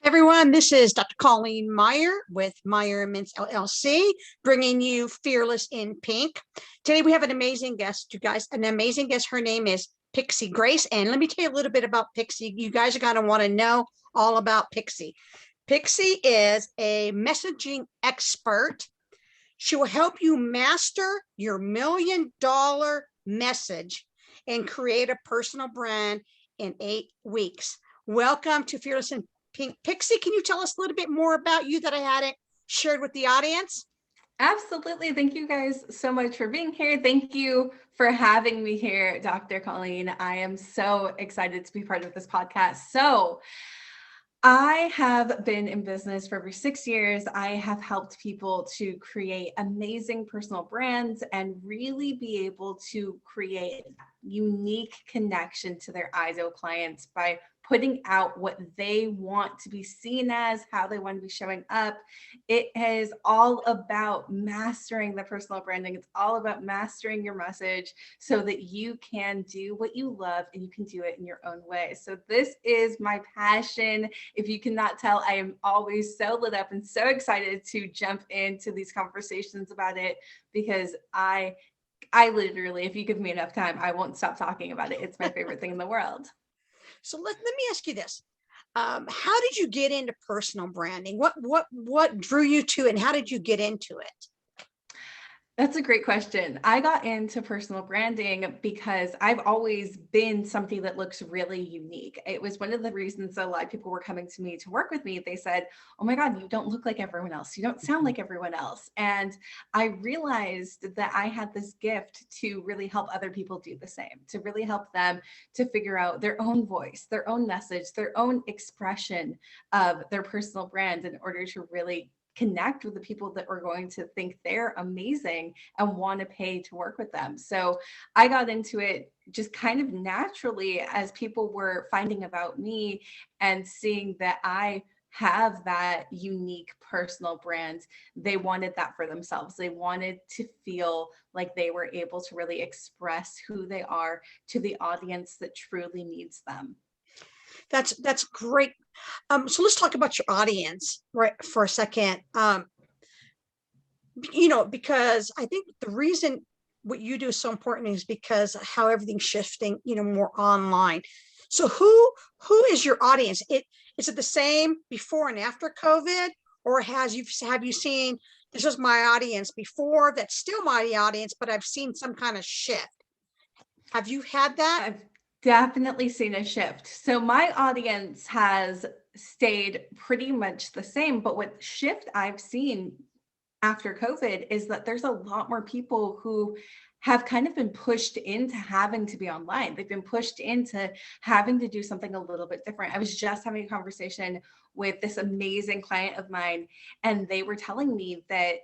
Everyone, this is Dr. Colleen Meyer with Meyer Mints LLC, bringing you Fearless in Pink. Today we have an amazing guest, you guys, an amazing guest. Her name is Pixie Grace. And let me tell you a little bit about Pixie. You guys are going to want to know all about Pixie. Pixie is a messaging expert. She will help you master your $1,000,000 message and create a personal brand in 8 weeks. Welcome to Fearless in Pink. Pixie, can you tell us a little bit more about you that I hadn't shared with the audience? Absolutely. Thank you guys so much for being here. Thank you for having me here, Dr. Colleen. I am so excited to be part of this podcast. So I have been in business for over 6 years. I have helped people to create amazing personal brands and really be able to create unique connection to their ideal clients by putting out what they want to be seen as, how they want to be showing up. It is all about mastering the personal branding. It's all about mastering your message so that you can do what you love and you can do it in your own way. So this is my passion. If you cannot tell, I am always so lit up and so excited to jump into these conversations about it because I literally, if you give me enough time, I won't stop talking about it. It's my favorite thing in the world. So let me ask you this. How did you get into personal branding? What drew you to it, and how did you get into it? That's a great question. I got into personal branding because I've always been something that looks really unique. It was one of the reasons a lot of people were coming to me to work with me. They said, "Oh my God, you don't look like everyone else. You don't sound like everyone else." And I realized that I had this gift to really help other people do the same, to really help them to figure out their own voice, their own message, their own expression of their personal brand in order to really connect with the people that are going to think they're amazing and want to pay to work with them. So I got into it just kind of naturally as people were finding about me and seeing that I have that unique personal brand. They wanted that for themselves. They wanted to feel like they were able to really express who they are to the audience that truly needs them. That's great. So let's talk about your audience right for a second. Because I think the reason what you do is so important is because how everything's shifting, more online. So who is your audience? Is it the same before and after COVID, or have you seen this is my audience before, that's still my audience, but I've seen some kind of shift? Have you had that? I've definitely seen a shift. So my audience has stayed pretty much the same, but what shift I've seen after COVID is that there's a lot more people who have kind of been pushed into having to be online. They've been pushed into having to do something a little bit different. I was just having a conversation with this amazing client of mine, and they were telling me that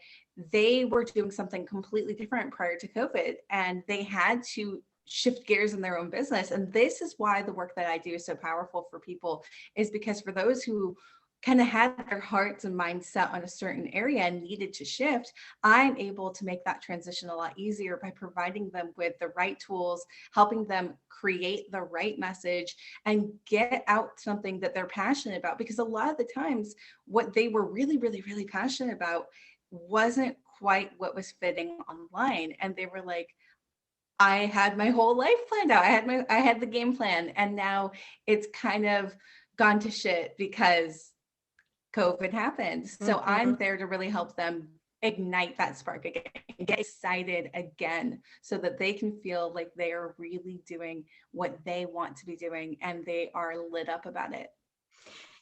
they were doing something completely different prior to COVID, and they had to shift gears in their own business. And this is why the work that I do is so powerful for people, is because for those who kind of had their hearts and minds set on a certain area and needed to shift, I'm able to make that transition a lot easier by providing them with the right tools, helping them create the right message and get out something that they're passionate about. Because a lot of the times what they were really, really, really passionate about wasn't quite what was fitting online. And they were like, I had my whole life planned out. I had the game plan, and now it's kind of gone to shit because COVID happened. So I'm there to really help them ignite that spark again, get excited again, so that they can feel like they are really doing what they want to be doing and they are lit up about it.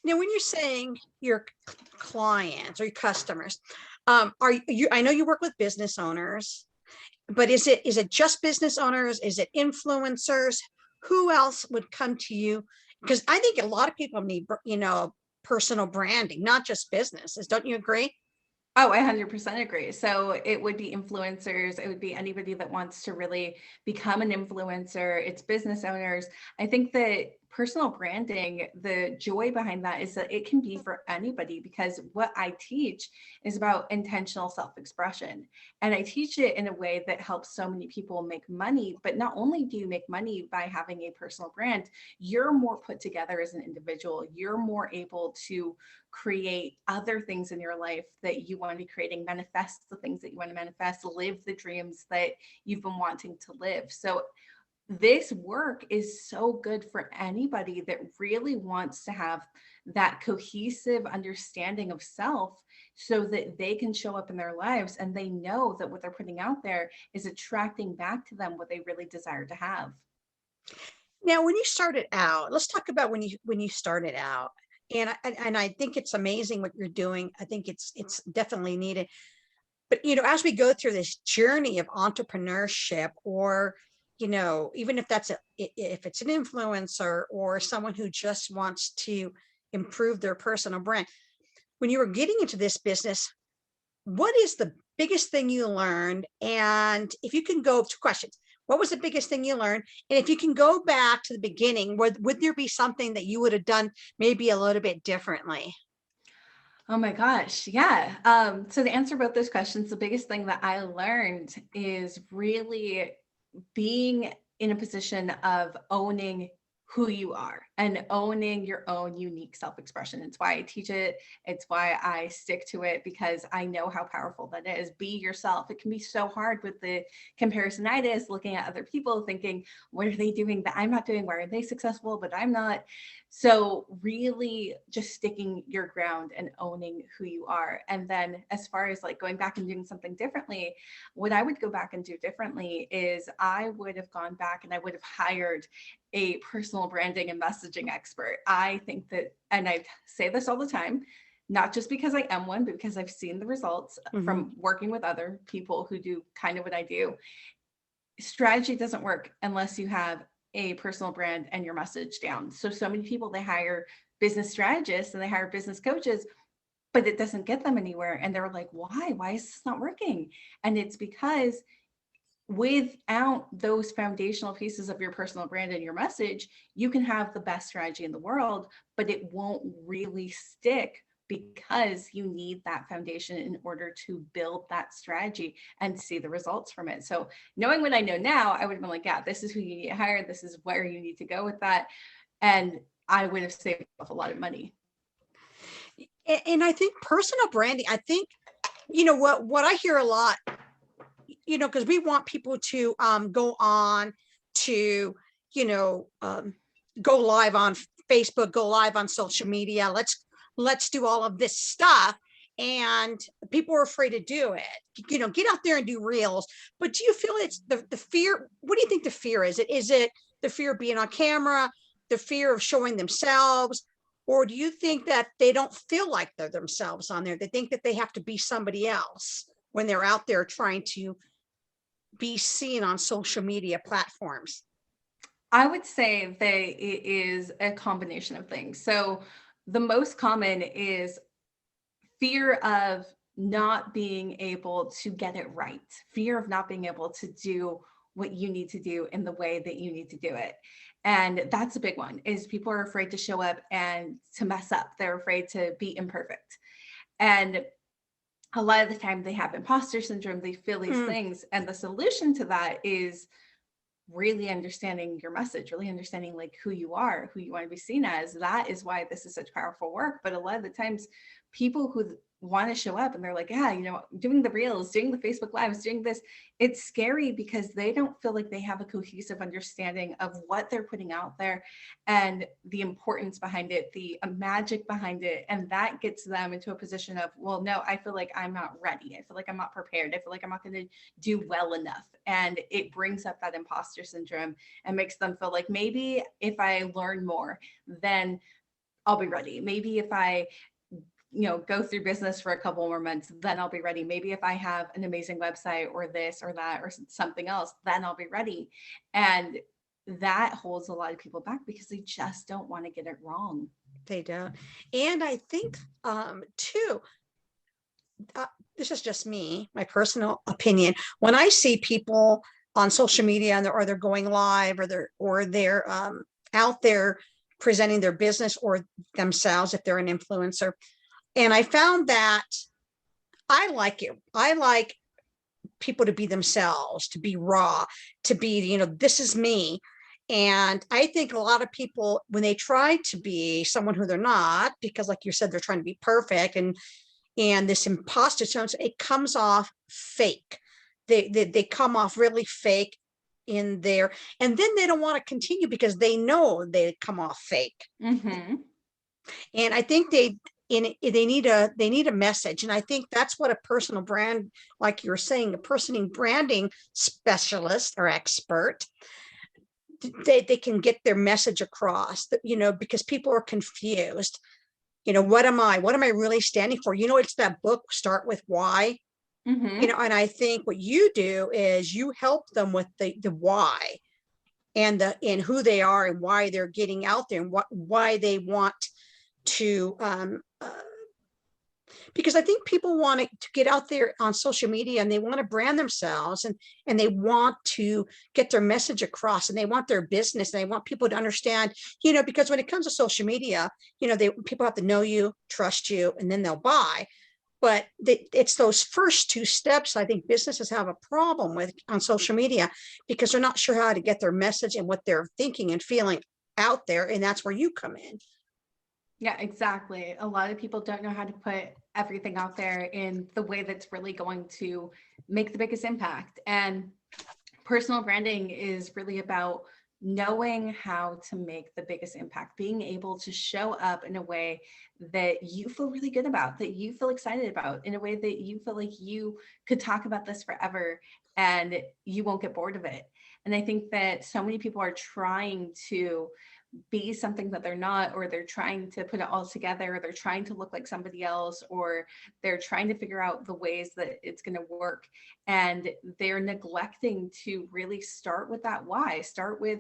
Now, when you're saying your clients or your customers, are you? I know you work with business owners, but is it just business owners? Is it influencers? Who else would come to you? Because I think a lot of people need, personal branding, not just businesses. Don't you agree? Oh, I 100% agree. So it would be influencers. It would be anybody that wants to really become an influencer. It's business owners. I think that personal branding, the joy behind that is that it can be for anybody, because what I teach is about intentional self-expression. And I teach it in a way that helps so many people make money. But not only do you make money by having a personal brand, you're more put together as an individual. You're more able to create other things in your life that you want to be creating, manifest the things that you want to manifest, live the dreams that you've been wanting to live. So this work is so good for anybody that really wants to have that cohesive understanding of self, so that they can show up in their lives and they know that what they're putting out there is attracting back to them what they really desire to have. Now, when you started out, let's talk about when you started out. And I think it's amazing what you're doing. I think it's definitely needed. But as we go through this journey of entrepreneurship, or even if if it's an influencer or someone who just wants to improve their personal brand, when you were getting into this business, what is the biggest thing you learned? And if you can go to questions, what was the biggest thing you learned? And if you can go back to the beginning, would there be something that you would have done maybe a little bit differently? Oh my gosh. Yeah. So to answer both those questions, the biggest thing that I learned is really being in a position of owning who you are and owning your own unique self-expression. It's why I teach it. It's why I stick to it, because I know how powerful that is. Be yourself. It can be so hard with the comparisonitis, looking at other people thinking, what are they doing that I'm not doing? Why are they successful, but I'm not? So really just sticking your ground and owning who you are. And then as far as like going back and doing something differently, what I would go back and do differently is I would have gone back and I would have hired a personal branding and messaging expert. I think that, and I say this all the time, not just because I am one, but because I've seen the results from working with other people who do kind of what I do. Strategy doesn't work unless you have a personal brand and your message down. So many people, they hire business strategists and they hire business coaches, but it doesn't get them anywhere. And they're like, why is this not working? And it's because without those foundational pieces of your personal brand and your message, you can have the best strategy in the world, but it won't really stick, because you need that foundation in order to build that strategy and see the results from it. So knowing what I know now, I would have been like, yeah, this is who you need to hire. This is where you need to go with that. And I would have saved myself a lot of money. And I think personal branding, I think, what I hear a lot, because we want people to go on to, go live on Facebook, go live on social media. Let's do all of this stuff. And people are afraid to do it, get out there and do reels. But do you feel it's the fear? What do you think the fear is? Is it the fear of being on camera, the fear of showing themselves? Or do you think that they don't feel like they're themselves on there? They think that they have to be somebody else when they're out there trying to be seen on social media platforms? I would say that it is a combination of things. So the most common is fear of not being able to get it right, fear of not being able to do what you need to do in the way that you need to do it. And that's a big one, is people are afraid to show up and to mess up. They're afraid to be imperfect. And a lot of the time they have imposter syndrome, they feel these things. And the solution to that is really understanding your message, really understanding like who you are, who you want to be seen as. That is why this is such powerful work. But a lot of the times people who want to show up and they're like, yeah, doing the reels, doing the Facebook lives, doing this, it's scary because they don't feel like they have a cohesive understanding of what they're putting out there and the importance behind it, the magic behind it. And that gets them into a position of, well, no, I feel like I'm not ready. I feel like I'm not prepared. I feel like I'm not going to do well enough. And it brings up that imposter syndrome and makes them feel like, maybe if I learn more, then I'll be ready. Maybe if I go through business for a couple more months, then I'll be ready. Maybe if I have an amazing website or this or that or something else, then I'll be ready. And that holds a lot of people back because they just don't want to get it wrong. They don't. And I think too, this is just me, my personal opinion. When I see people on social media or they're going live or they're out there presenting their business or themselves if they're an influencer. And I found that I like it. I like people to be themselves, to be raw, to be, this is me. And I think a lot of people, when they try to be someone who they're not, because like you said, they're trying to be perfect and this imposter syndrome, it comes off fake. They come off really fake in there, and then they don't want to continue because they know they come off fake. Mm-hmm. And I think they need a message. And I think that's what a personal brand, like you were saying, a personal branding specialist or expert, they can get their message across, that, because people are confused. What am I really standing for? It's that book, Start With Why. Mm-hmm. And I think what you do is you help them with the why and who they are and why they're getting out there and why they want to because I think people want to get out there on social media and they want to brand themselves and they want to get their message across and they want their business and they want people to understand, because when it comes to social media, people have to know you, trust you, and then they'll buy. But it's those first two steps I think businesses have a problem with on social media, because they're not sure how to get their message and what they're thinking and feeling out there. And that's where you come in. Yeah, exactly. A lot of people don't know how to put everything out there in the way that's really going to make the biggest impact. And personal branding is really about knowing how to make the biggest impact, being able to show up in a way that you feel really good about, that you feel excited about, in a way that you feel like you could talk about this forever and you won't get bored of it. And I think that so many people are trying to be something that they're not, or they're trying to put it all together, or they're trying to look like somebody else, or they're trying to figure out the ways that it's going to work. And they're neglecting to really start with that why. Start with,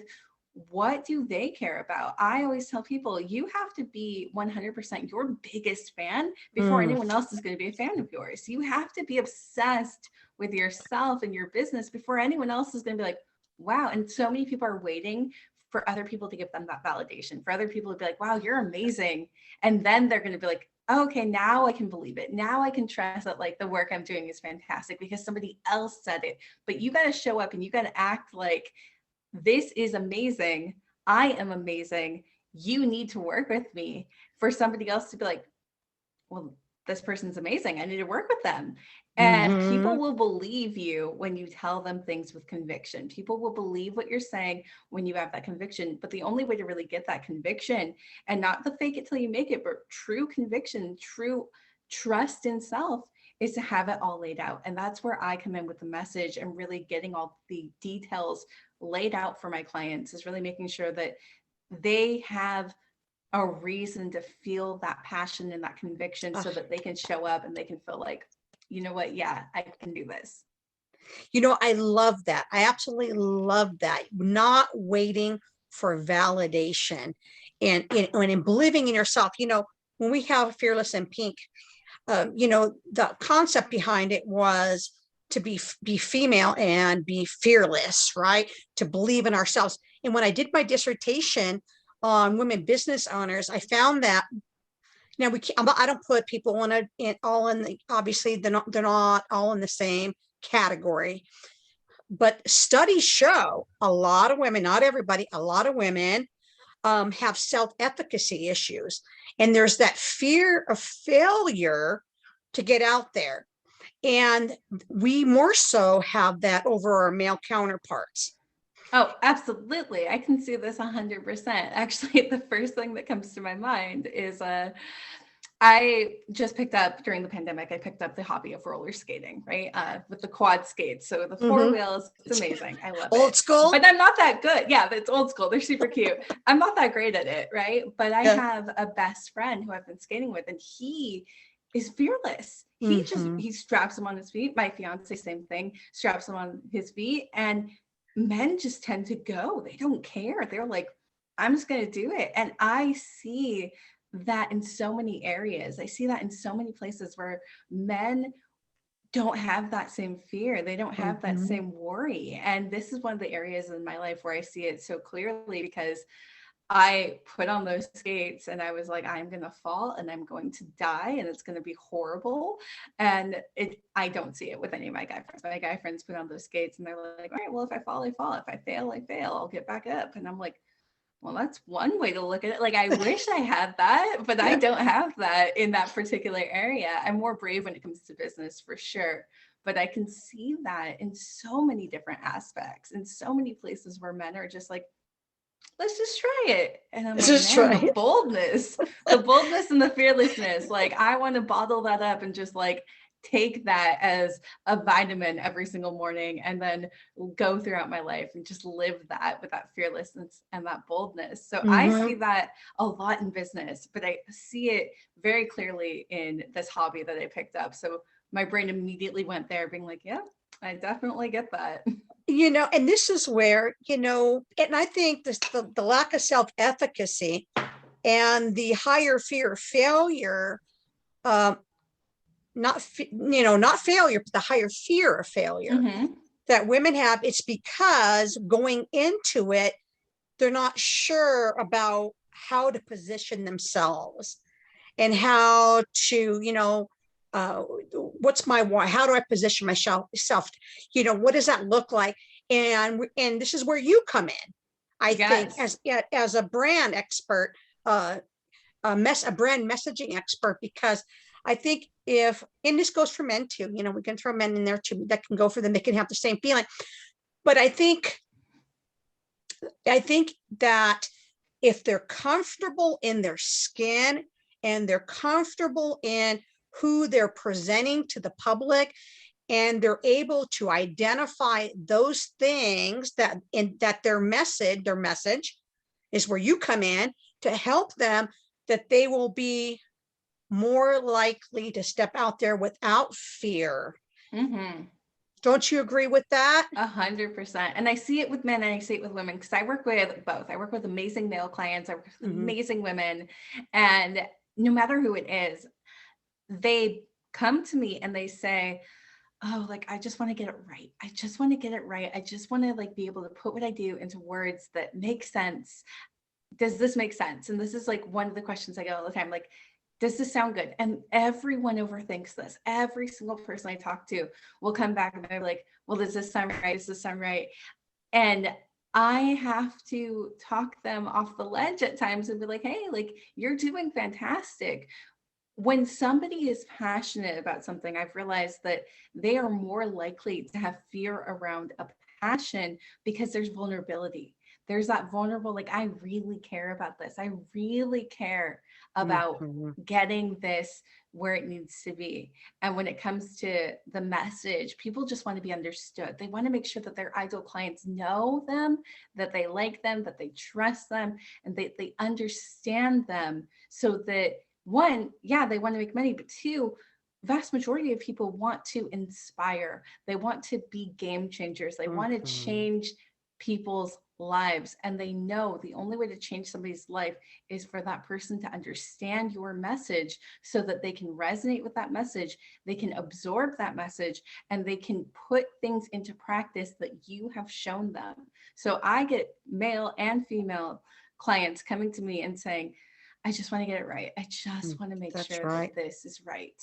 what do they care about? I always tell people, you have to be 100% your biggest fan before anyone else is going to be a fan of yours. You have to be obsessed with yourself and your business before anyone else is going to be like, wow. And so many people are waiting for other people to give them that validation, for other people to be like, wow, you're amazing. And then they're going to be like, oh, okay, now I can believe it. Now I can trust that like the work I'm doing is fantastic because somebody else said it. But you got to show up and you got to act like this is amazing. I am amazing. You need to work with me, for somebody else to be like, well, this person's amazing. I need to work with them. And people will believe you when you tell them things with conviction. People will believe what you're saying when you have that conviction. But the only way to really get that conviction, and not the fake it till you make it, but true conviction, true trust in self, is to have it all laid out. And that's where I come in with the message and really getting all the details laid out for my clients, is really making sure that they have a reason to feel that passion and that conviction, so that they can show up and they can feel like, you know what, yeah, I can do this. I love that. I absolutely love that. Not waiting for validation and in believing in yourself. When we have Fearless in Pink, the concept behind it was to be female and be fearless, right? To believe in ourselves. And when I did my dissertation on women business owners, I found that now I don't put people obviously they're not all in the same category, but studies show a lot of women, not everybody, a lot of women have self-efficacy issues. And there's that fear of failure to get out there. And we more so have that over our male counterparts. Oh, absolutely. I can see this 100%. Actually, the first thing that comes to my mind is I just picked up, during the pandemic, I picked up the hobby of roller skating, right? With the quad skates. So the four wheels, it's amazing. I love it. Old school? But I'm not that good. Yeah, it's old school. They're super cute. I'm not that great at it, right? But I have a best friend who I've been skating with, and he is fearless. He straps them on his feet. My fiance, same thing, straps them on his feet. And men just tend to go. They don't care. They're like, I'm just going to do it. And I see that in so many areas. I see that in so many places where men don't have that same fear. They don't have that same worry. And this is one of the areas in my life where I see it so clearly, because I put on those skates and I was like, I'm going to fall and I'm going to die and it's going to be horrible. And I don't see it with any of my guy friends. My guy friends put on those skates and they're like, all right, well, if I fall, I fall. If I fail, I fail. I'll get back up. And I'm like, well, that's one way to look at it. Like, I wish I had that, but I don't have that in that particular area. I'm more brave when it comes to business for sure. But I can see that in so many different aspects, in so many places where men are just like, let's just try it. And I'm like, Just man, try the it. boldness, and the fearlessness. Like, I want to bottle that up and just like take that as a vitamin every single morning and then go throughout my life and just live that with that fearlessness and that boldness. So I see that a lot in business, but I see it very clearly in this hobby that I picked up. So my brain immediately went there being like, yeah, I definitely get that. And this is where, and I think the lack of self-efficacy and the higher fear of failure, not failure, but the higher fear of failure that women have, it's because going into it, they're not sure about how to position themselves and how to, what's my why? How do I position myself? What does that look like? And this is where you come in, I think, as a brand expert, a brand messaging expert, because I think and this goes for men too, we can throw men in there too, that can go for them. They can have the same feeling. But I think that if they're comfortable in their skin and they're comfortable in who they're presenting to the public, and they're able to identify those things that their message is where you come in to help them, that they will be more likely to step out there without fear. Don't you agree with that? 100%. And I see it with men and I see it with women, because I work with both. I work with amazing male clients. I work with amazing women. And no matter who it is, they come to me and they say, oh, like, I just want to get it right. I just want to get it right. I just want to like be able to put what I do into words that make sense. Does this make sense? And this is like one of the questions I get all the time. Like, does this sound good? And everyone overthinks this. Every single person I talk to will come back and they're like, well, does this sound right? Does this sound right? And I have to talk them off the ledge at times and be like, hey, like, you're doing fantastic. When somebody is passionate about something, I've realized that they are more likely to have fear around a passion because there's vulnerability. There's that vulnerable, like, I really care about this. I really care about getting this where it needs to be. And when it comes to the message, people just want to be understood. They want to make sure that their ideal clients know them, that they like them, that they trust them, and they understand them, so that one, yeah, they want to make money, but two, vast majority of people want to inspire. They want to be game changers. They want to change people's lives. And they know the only way to change somebody's life is for that person to understand your message, so that they can resonate with that message, they can absorb that message, and they can put things into practice that you have shown them. So I get male and female clients coming to me and saying, I just want to get it right. I just want to make sure that this is right.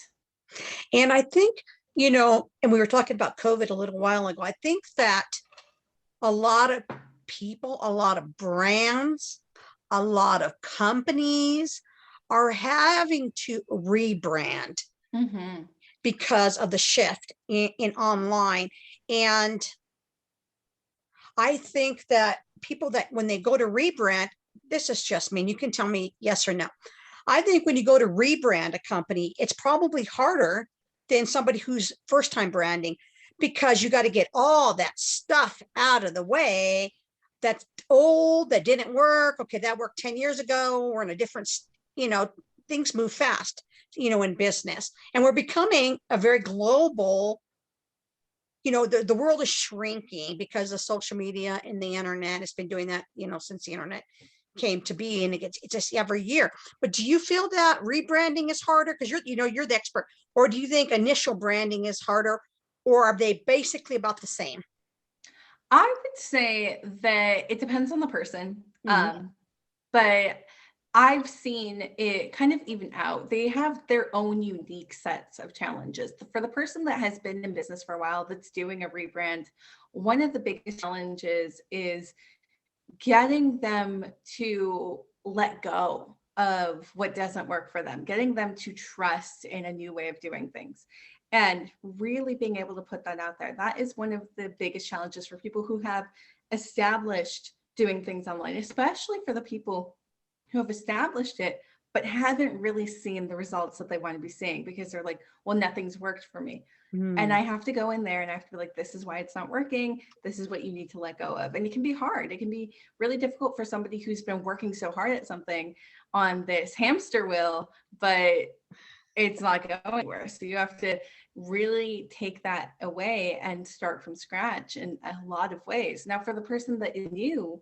And I think, and we were talking about COVID a little while ago, I think that a lot of people, a lot of brands, a lot of companies are having to rebrand because of the shift in online. And I think that people that when they go to rebrand, this is just me, and you can tell me yes or no. I think when you go to rebrand a company, it's probably harder than somebody who's first time branding, because you got to get all that stuff out of the way that's old, that didn't work. Okay, that worked 10 years ago. We're in a different, things move fast, in business. And we're becoming a very global, the world is shrinking because of social media and the internet. It's been doing that, since the internet came to be, and it's just every year. But do you feel that rebranding is harder because you're the expert, or do you think initial branding is harder, or are they basically about the same? I would say that it depends on the person. but I've seen it kind of even out. They have their own unique sets of challenges. For the person that has been in business for a while that's doing a rebrand, one of the biggest challenges is getting them to let go of what doesn't work for them, getting them to trust in a new way of doing things, and really being able to put that out there. That is one of the biggest challenges for people who have established doing things online, especially for the people who have established it but haven't really seen the results that they want to be seeing, because they're like, well, nothing's worked for me. And I have to go in there and I have to be like, this is why it's not working. This is what you need to let go of. And it can be hard. It can be really difficult for somebody who's been working so hard at something on this hamster wheel, but it's not going anywhere. So you have to really take that away and start from scratch in a lot of ways. Now, for the person that is new,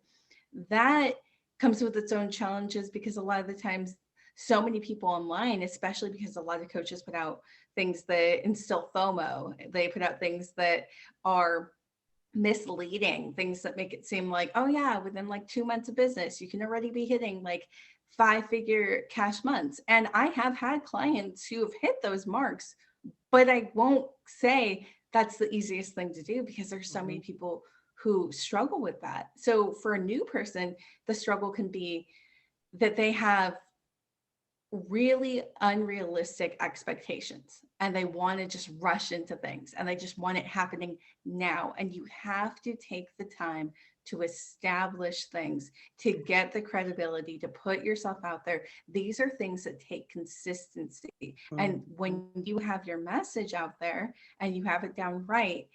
that comes with its own challenges, because a lot of the times so many people online, especially because a lot of coaches put out things that instill FOMO. They put out things that are misleading, things that make it seem like, oh yeah, within like 2 months of business, you can already be hitting like 5-figure cash months. And I have had clients who have hit those marks, but I won't say that's the easiest thing to do, because there's so many people who struggle with that. So for a new person, the struggle can be that they have really unrealistic expectations and they want to just rush into things and they just want it happening now. And you have to take the time to establish things, to get the credibility, to put yourself out there. These are things that take consistency. And when you have your message out there and you have it down right,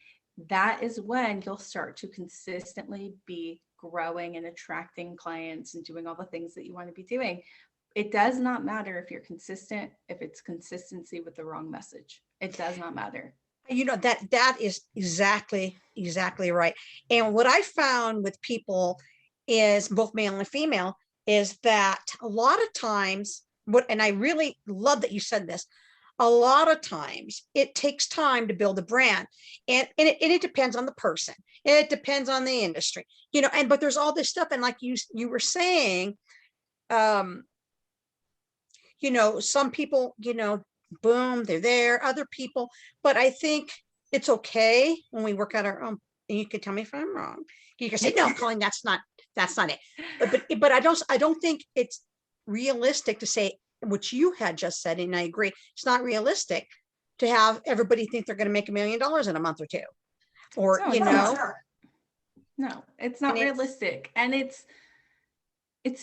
that is when you'll start to consistently be growing and attracting clients and doing all the things that you want to be doing. It does not matter if you're consistent, if it's consistency with the wrong message. It does not matter. You know, that is exactly right. And what I found with people is, both male and female, is that a lot of times, and I really love that you said this, a lot of times it takes time to build a brand, and it depends on the person. It depends on the industry, you know, but there's all this stuff. And like you were saying, you know, some people, you know, boom, they're there, other people. But I think it's okay when we work out our own, and you can tell me if I'm wrong. You can say, no, Colleen, that's not it. But I don't think it's realistic to say what you had just said. And I agree. It's not realistic to have everybody think they're going to make $1 million in a month or two, or, No, you know, no, it's not realistic. And it's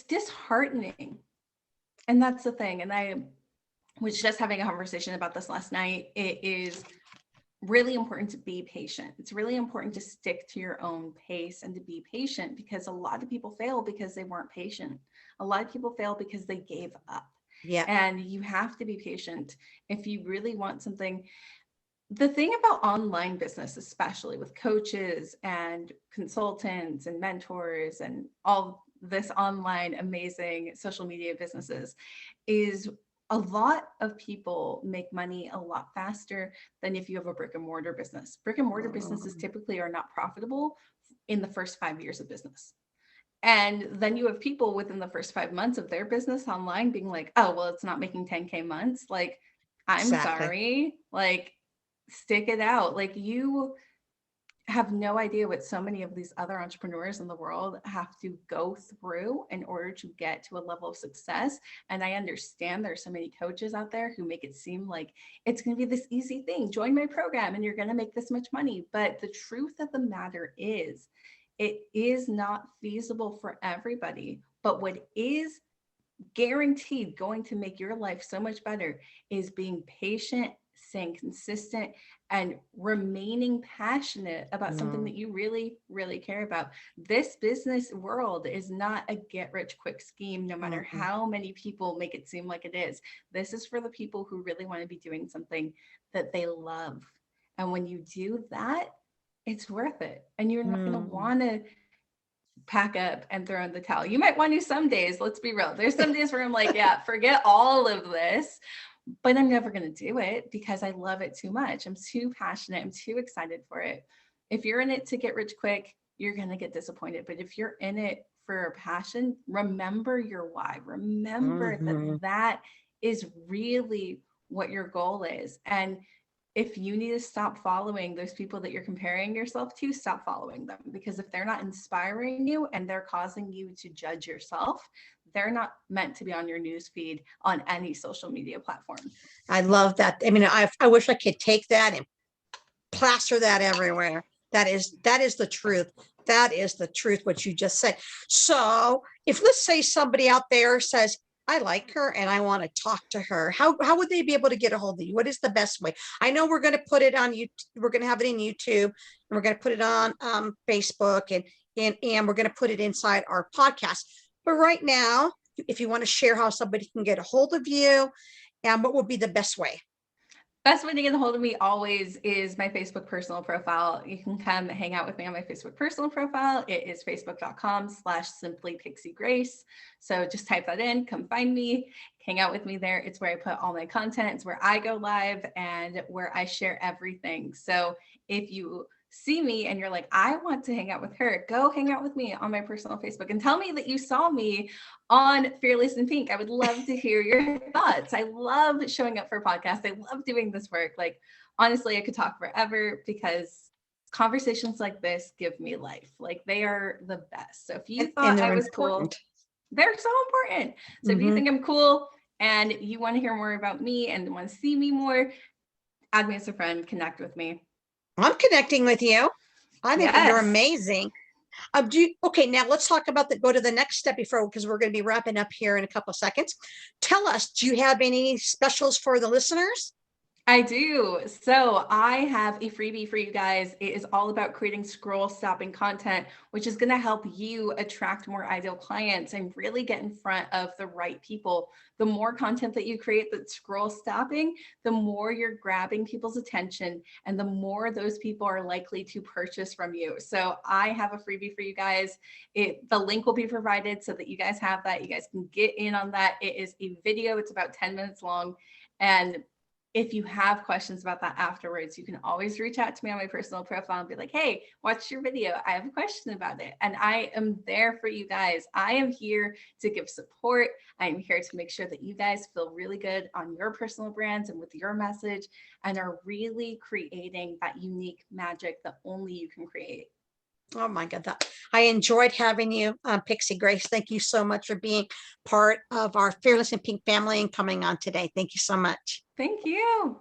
disheartening. And that's the thing. And I was just having a conversation about this last night. It is really important to be patient. It's really important to stick to your own pace and to be patient, because a lot of people fail because they weren't patient. A lot of people fail because they gave up. Yeah. And you have to be patient if you really want something. The thing about online business, especially with coaches and consultants and mentors and all this online amazing social media businesses, is a lot of people make money a lot faster than if you have a brick and mortar business. Brick and mortar businesses typically are not profitable in the first 5 years of business. And then you have people within the first 5 months of their business online being like, oh, well, it's not making 10K months. Like, I'm sorry, like, stick it out. Like, you have no idea what so many of these other entrepreneurs in the world have to go through in order to get to a level of success. And I understand there's so many coaches out there who make it seem like it's going to be this easy thing. Join my program and you're going to make this much money. But the truth of the matter is, it is not feasible for everybody. But what is guaranteed going to make your life so much better is being patient, staying consistent, and remaining passionate about something that you really, really care about. This business world is not a get rich quick scheme, no matter how many people make it seem like it is. This is for the people who really want to be doing something that they love. And when you do that, it's worth it. And you're not going to want to pack up and throw in the towel. You might want to some days, let's be real. There's some days where I'm like, yeah, forget all of this. But I'm never going to do it because I love it too much. I'm too passionate. I'm too excited for it. If you're in it to get rich quick, you're going to get disappointed. But if you're in it for a passion, remember your why. Remember that that is really what your goal is. And if you need to stop following those people that you're comparing yourself to, stop following them, because if they're not inspiring you and they're causing you to judge yourself, they're not meant to be on your news feed on any social media platform. I love that. I mean, I wish I could take that and plaster that everywhere. That is the truth. That is the truth, what you just said. So if, let's say, somebody out there says, I like her and I want to talk to her, how would they be able to get a hold of you? What is the best way? I know we're going to put it on YouTube. We're going to have it in YouTube, and we're going to put it on Facebook, and we're going to put it inside our podcast. But right now, if you want to share how somebody can get a hold of you, and what would be the best way? Best way to get a hold of me always is my Facebook personal profile. You can come hang out with me on my Facebook personal profile. It is facebook.com/simply Pixie Grace. So just type that in, come find me, hang out with me there. It's where I put all my content. It's where I go live and where I share everything. So if you see me and you're like, I want to hang out with her, go hang out with me on my personal Facebook and tell me that you saw me on Fearless in Pink. I would love to hear your thoughts. I love showing up for podcasts. I love doing this work. Like, honestly, I could talk forever because conversations like this give me life. Like, they are the best. So if you thought I was cool, they're so important. So if you think I'm cool and you want to hear more about me and want to see me more, add me as a friend, connect with me. I'm connecting with you. I think you're amazing. Okay, now let's talk about go to the next step before, because we're going to be wrapping up here in a couple of seconds. Tell us, do you have any specials for the listeners? I do. So I have a freebie for you guys. It is all about creating scroll stopping content, which is going to help you attract more ideal clients and really get in front of the right people. The more content that you create that's scroll stopping, the more you're grabbing people's attention and the more those people are likely to purchase from you. So I have a freebie for you guys. The link will be provided so that you guys have that. You guys can get in on that. It is a video. It's about 10 minutes long. And if you have questions about that afterwards, you can always reach out to me on my personal profile and be like, hey, watch your video. I have a question about it. And I am there for you guys. I am here to give support. I am here to make sure that you guys feel really good on your personal brands and with your message and are really creating that unique magic that only you can create. Oh my God, I enjoyed having you, Pixie Grace. Thank you so much for being part of our Fearless in Pink family and coming on today. Thank you so much. Thank you.